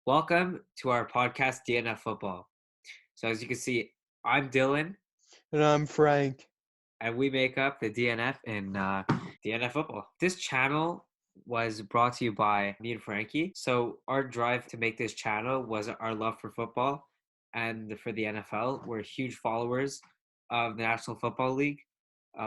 Welcome to our podcast, DNF Football. So, as you can see, I'm Dylan, And I'm Frank. and we make up the DNF in DNF Football. This channel was brought to you by me and Frankie. So, our drive to make this channel was our love for football and for the NFL. We're huge followers of the National Football League.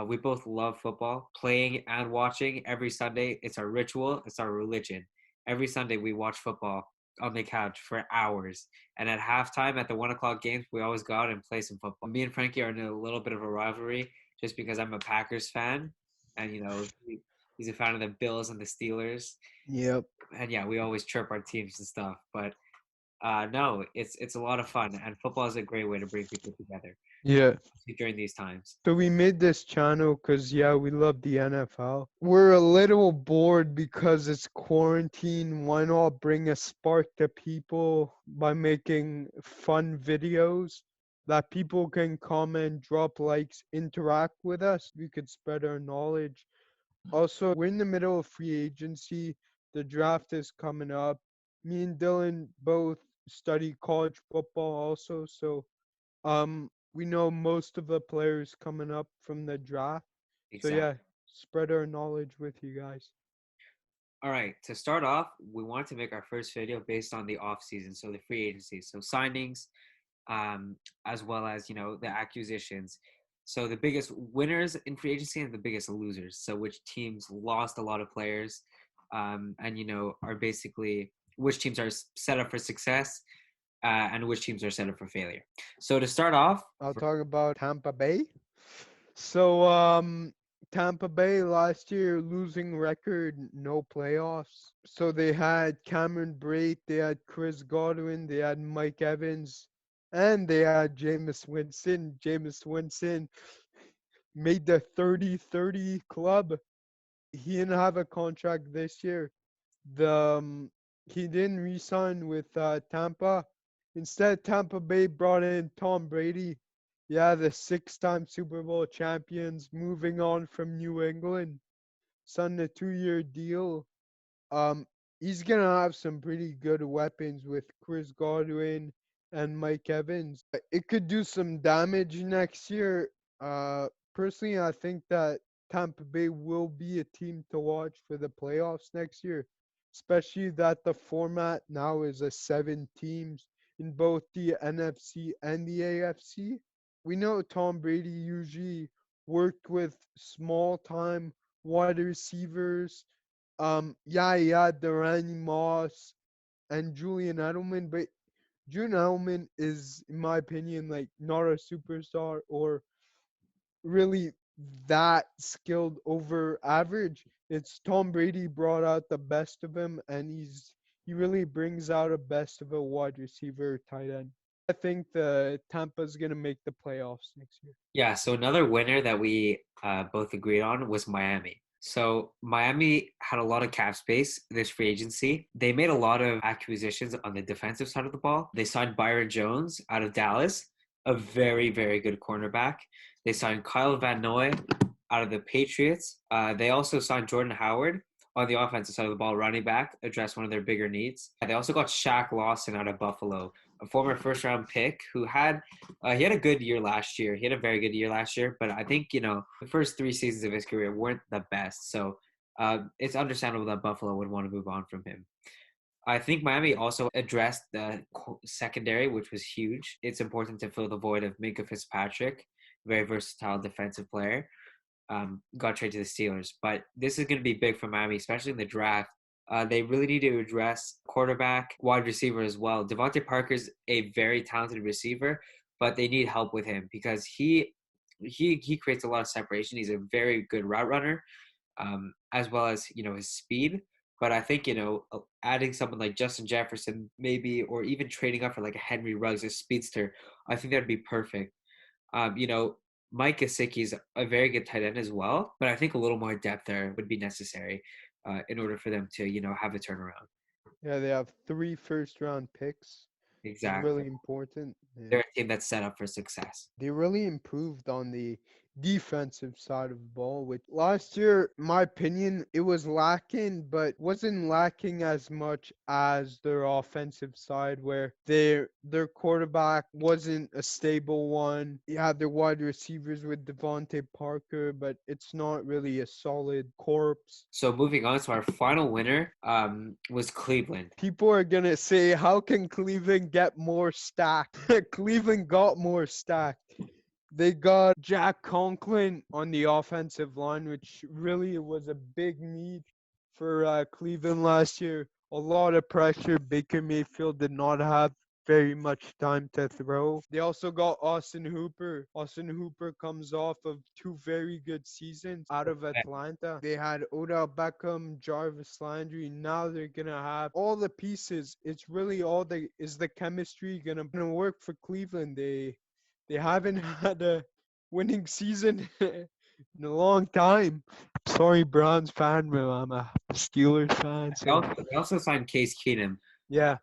We both love football, playing and watching every Sunday. It's our ritual, it's our religion. Every Sunday, we watch football on the couch for hours. And at halftime, at the 1 o'clock games, we always go out and play some football. Me and Frankie are in a little bit of a rivalry just because I'm a Packers fan. And, he's a fan of the Bills and the Steelers. Yep. And yeah, we always chirp our teams and stuff. But no, it's a lot of fun. And football is a great way to bring people together Yeah. during these times. So we made this channel because, yeah, we love the NFL. We're a little bored because it's quarantine. Why not bring a spark to people by making fun videos that people can comment, drop likes, interact with us? We could spread our knowledge. Also, we're in the middle of free agency. The draft is coming up. Me and Dylan both study college football also, so we know most of the players coming up from the draft. So Exactly. yeah, spread our knowledge with you guys. All right, to start off, we wanted to make our first video based on the off season, so the free agency, so signings, as well as the acquisitions. So the biggest winners in free agency and the biggest losers. So which teams lost a lot of players, and are basically which teams are set up for success, and which teams are set up for failure. So to start off, I'll talk about Tampa Bay. So Tampa Bay last year losing record, no playoffs. So they had Cameron Brate, they had Chris Godwin, they had Mike Evans, and they had Jameis Winston. Jameis Winston made the 30-30 club. He didn't have a contract this year. The he didn't re-sign with Tampa. Instead, Tampa Bay brought in Tom Brady. Yeah, the six-time Super Bowl champions, moving on from New England, signed a 2-year deal. Um, he's gonna have some pretty good weapons with Chris Godwin and Mike Evans. It could do some damage next year. Personally, I think that Tampa Bay will be a team to watch for the playoffs next year, especially that the format now is a 7 teams in both the NFC and the AFC. We know Tom Brady usually worked with small time wide receivers. Yeah, he had the Randy Moss and Julian Edelman, but Julian Edelman is, in my opinion, like not a superstar or really that skilled over average. It's Tom Brady brought out the best of him, and he really brings out a best of a wide receiver tight end. I think the Tampa's gonna make the playoffs next year. yeah, so another winner that we both agreed on was Miami. So Miami had a lot of cap space this free agency. They made a lot of acquisitions on the defensive side of the ball. They signed Byron Jones out of Dallas, a very, very good cornerback. They signed Kyle Van Noy out of the Patriots. They also signed Jordan Howard on the offensive side of the ball, running back, address one of their bigger needs. They also got Shaq Lawson out of Buffalo, a former first-round pick who he had a good year last year. He had a very good year last year, but I think the first 3 seasons of his career weren't the best. So it's understandable that Buffalo would want to move on from him. I think Miami also addressed the secondary, which was huge. It's important to fill the void of Minka Fitzpatrick, very versatile defensive player. Got traded to the Steelers, but this is going to be big for Miami, especially in the draft. They really need to address quarterback, wide receiver as well. Devontae Parker's a very talented receiver, but they need help with him because he creates a lot of separation. He's a very good route runner, as well as his speed. But I think adding someone like Justin Jefferson, maybe, or even trading up for like a Henry Ruggs, a speedster, I think that'd be perfect. Um, you know, Mike Gesicki is a very good tight end as well, but I think a little more depth there would be necessary in order for them to have a turnaround. Yeah, they have 3 first-round picks, which is Exactly, really important. Yeah. they're a team that's set up for success. They really improved on the defensive side of the ball, which last year, in my opinion, it was lacking, but wasn't lacking as much as their offensive side, where their quarterback wasn't a stable one. You had their wide receivers with Devontae Parker, but it's not really a solid corpse. So moving on to our final winner, was Cleveland. People are gonna say, how can Cleveland get more stacked? Cleveland got more stacked. They got Jack Conklin on the offensive line, which really was a big need for Cleveland last year. A lot of pressure. Baker Mayfield did not have very much time to throw. They also got Austin Hooper. Austin Hooper comes off of two very good seasons out of Atlanta. They had Odell Beckham, Jarvis Landry. Now they're gonna have all the pieces. It's really all the chemistry gonna work for Cleveland. They haven't had a winning season in a long time. Sorry, Browns fan, but I'm a Steelers fan. So They also signed Case Keenum, yeah,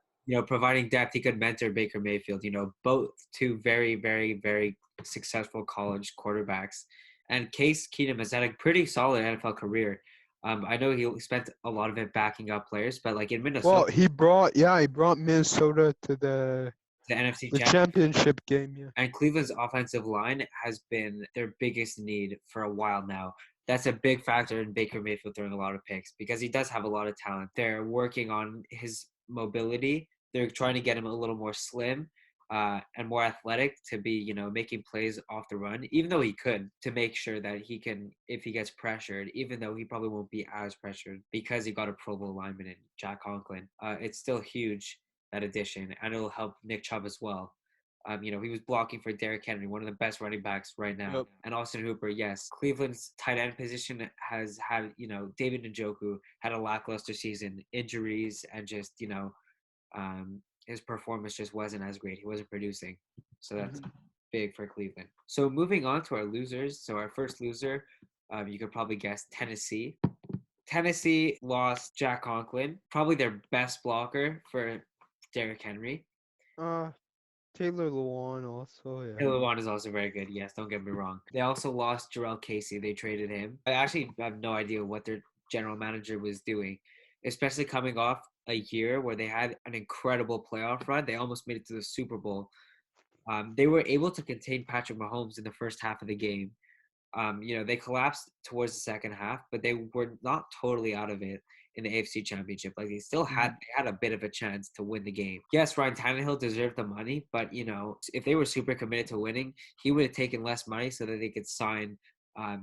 providing depth. He could mentor Baker Mayfield. Both two very, very, very successful college quarterbacks. And Case Keenum has had a pretty solid NFL career. I know he spent a lot of it backing up players, but like in well, Minnesota, he brought Minnesota to the NFC Championship. championship game. Yeah. And Cleveland's offensive line has been their biggest need for a while now. That's a big factor in Baker Mayfield throwing a lot of picks because he does have a lot of talent. They're working on his mobility. They're trying to get him a little more slim and more athletic to be, making plays off the run, even though he could, to make sure that he can, if he gets pressured, even though he probably won't be as pressured because he got a Pro Bowl lineman in Jack Conklin. It's still huge, that addition, and it'll help Nick Chubb as well. He was blocking for Derrick Henry, one of the best running backs right now. Yep. And Austin Hooper, yes. Cleveland's tight end position has had, David Njoku had a lackluster season, injuries, and just, his performance just wasn't as great. He wasn't producing. So that's big for Cleveland. So moving on to our losers. So our first loser, you could probably guess Tennessee. Tennessee lost Jack Conklin, probably their best blocker for Derrick Henry. Taylor Lewan also. Yeah. Taylor Lewan is also very good. Yes, don't get me wrong. They also lost Jarrell Casey. They traded him. I actually have no idea what their general manager was doing, especially coming off a year where they had an incredible playoff run. They almost made it to the Super Bowl. They were able to contain Patrick Mahomes in the first half of the game. They collapsed towards the second half, but they were not totally out of it in the AFC Championship. Like they still had a bit of a chance to win the game. Yes, Ryan Tannehill deserved the money, but if they were super committed to winning, he would have taken less money so that they could sign.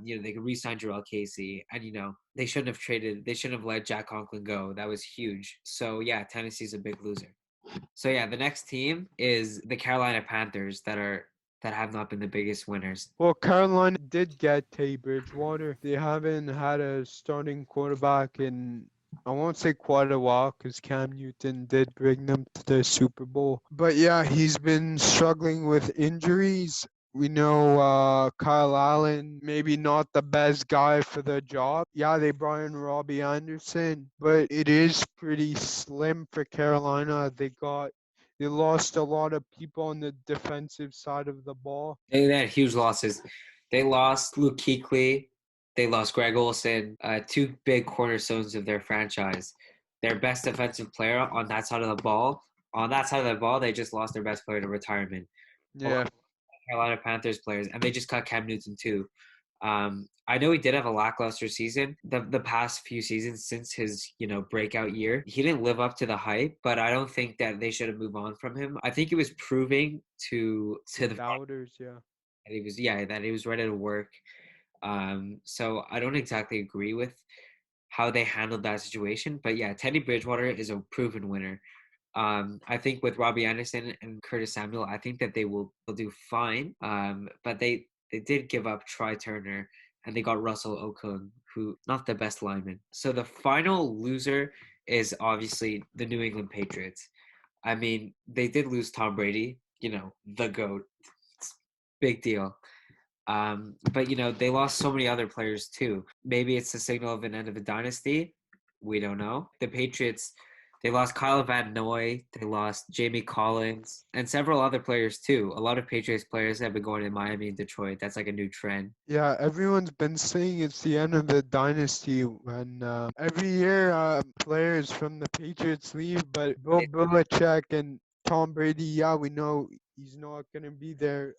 They could re-sign Jarrell Casey, and they shouldn't have let Jack Conklin go. That was huge. So yeah, Tennessee's a big loser. So yeah, the next team is the Carolina Panthers that have not been the biggest winners. Well, Carolina did get Teddy Bridgewater. They haven't had a starting quarterback in, I won't say quite a while, because Cam Newton did bring them to the Super Bowl. But yeah, he's been struggling with injuries. We know Kyle Allen, maybe not the best guy for the job. Yeah, they brought in Robbie Anderson, but it is pretty slim for Carolina. They lost a lot of people on the defensive side of the ball. They had huge losses. They lost Luke Kuechly. They lost Greg Olsen, two big cornerstones of their franchise. Their best defensive player on that side of the ball. On that side of the ball, they just lost their best player to retirement. Yeah. Carolina Panthers players, and they just cut Cam Newton too. I know he did have a lackluster season the past few seasons since his breakout year. He didn't live up to the hype, but I don't think that they should have moved on from him. I think he was proving to the doubters, that he was ready to work. So I don't exactly agree with how they handled that situation, but yeah, Teddy Bridgewater is a proven winner. I think with Robbie Anderson and Curtis Samuel, I think that they'll do fine. But they did give up Try Turner and they got Russell Okung, who not the best lineman. So the final loser is obviously the New England Patriots. I mean, they did lose Tom Brady, the GOAT. It's big deal. But they lost so many other players too. Maybe it's the signal of an end of a dynasty. We don't know. The Patriots They lost Kyle Van Noy, they lost Jamie Collins, and several other players too. A lot of Patriots players have been going to Miami and Detroit. That's like a new trend. Yeah, everyone's been saying it's the end of the dynasty when every year players from the Patriots leave, but Bill Belichick and Tom Brady, yeah, we know he's not going to be there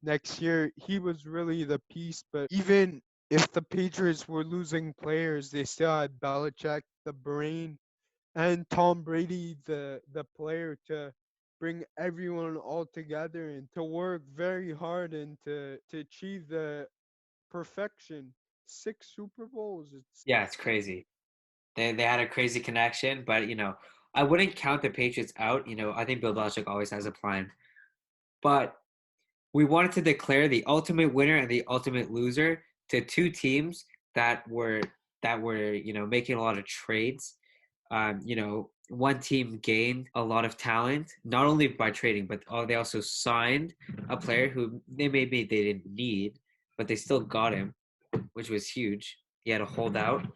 next year. He was really the piece, but even if the Patriots were losing players, they still had Belichick, the brain, and Tom Brady, the player to bring everyone all together and to work very hard and to achieve the perfection. 6 Super Bowls. It's Yeah, it's crazy. They had a crazy connection, but I wouldn't count the Patriots out. I think Bill Belichick always has a plan. But we wanted to declare the ultimate winner and the ultimate loser to two teams that were making a lot of trades. One team gained a lot of talent, not only by trading, but they also signed a player who maybe they didn't need, but they still got him, which was huge. He had a holdout.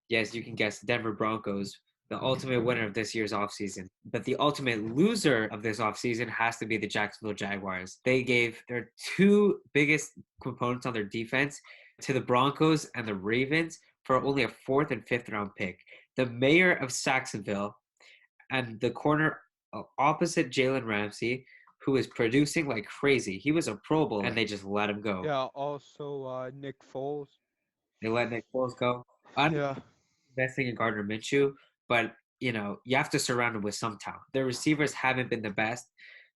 Yes, you can guess, Denver Broncos, the ultimate winner of this year's offseason. But the ultimate loser of this offseason has to be the Jacksonville Jaguars. They gave their two biggest components on their defense to the Broncos and the Ravens for only a fourth and fifth round pick. The mayor of Saxonville and the corner opposite Jalen Ramsey, who is producing like crazy. He was a Pro Bowl, and they just let him go. yeah. Also, Nick Foles. They let Nick Foles go. I'm Yeah, investing in Gardner Minshew, but you have to surround him with some talent. Their receivers haven't been the best,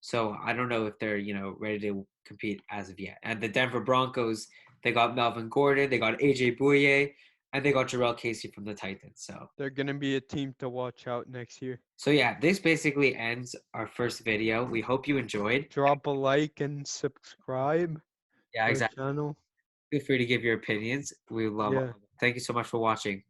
so I don't know if they're ready to compete as of yet. And the Denver Broncos, they got Melvin Gordon, they got AJ Bouye, and they got Jarrell Casey from the Titans. they're gonna be a team to watch out next year. So yeah, this basically ends our first video. We hope you enjoyed. Drop a like and subscribe Yeah, to our exactly. channel. Feel free to give your opinions. We love. Yeah. Thank you so much for watching.